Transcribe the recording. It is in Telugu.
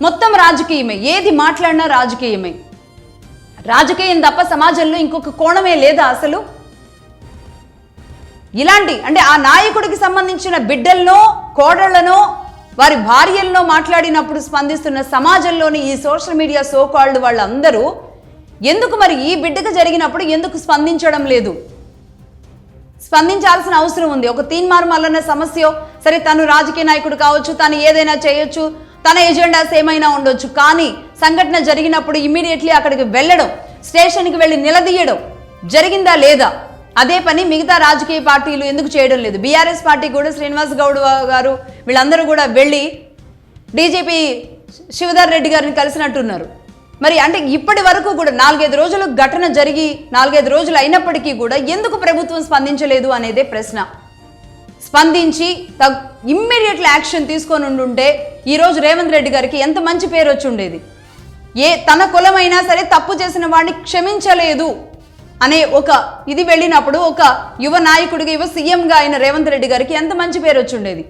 మొత్తం రాజకీయమే, ఏది మాట్లాడినా రాజకీయమే. రాజకీయం తప్ప సమాజంలో ఇంకొక కోణమే లేదా అసలు? ఇలాంటి అంటే ఆ నాయకుడికి సంబంధించిన బిడ్డలనో కోడళ్లనో వారి భార్యలను మాట్లాడినప్పుడు స్పందిస్తున్న సమాజంలోని ఈ సోషల్ మీడియా సోకాల్డ్ వాళ్ళందరూ ఎందుకు మరి ఈ బిడ్డకు జరిగినప్పుడు ఎందుకు స్పందించడం లేదు? స్పందించాల్సిన అవసరం ఉంది. ఒక తీన్మార్ మల్లన్న సమస్య, సరే తను రాజకీయ నాయకుడు కావచ్చు, తను ఏదైనా చేయొచ్చు, తన ఎజెండాస్ ఏమైనా ఉండొచ్చు, కానీ సంఘటన జరిగినప్పుడు ఇమ్మీడియట్లీ అక్కడికి వెళ్ళడం, స్టేషన్కి వెళ్ళి నిలదీయడం జరిగిందా లేదా? అదే పని మిగతా రాజకీయ పార్టీలు ఎందుకు చేయడం లేదు? బీఆర్ఎస్ పార్టీ కూడా శ్రీనివాస్ గౌడ్ గారు వీళ్ళందరూ కూడా వెళ్ళి డీజీపీ శివధర్ రెడ్డి గారిని కలిసినట్టున్నారు. మరి అంటే ఇప్పటి వరకు కూడా 4-5 రోజులు ఘటన జరిగి 4-5 రోజులు అయినప్పటికీ కూడా ఎందుకు ప్రభుత్వం స్పందించలేదు అనేదే ప్రశ్న. స్పందించి ఇమ్మీడియట్లీ యాక్షన్ తీసుకొని ఉండుంటే ఈరోజు రేవంత్ రెడ్డి గారికి ఎంత మంచి పేరు వచ్చి ఉండేది. తన కులమైనా సరే తప్పు చేసిన వాడిని క్షమించలేదు అనే ఒక ఇది వెళ్ళినప్పుడు ఒక యువ నాయకుడిగా, యువ సీఎంగా అయిన రేవంత్ రెడ్డి గారికి ఎంత మంచి పేరు వచ్చి ఉండేది.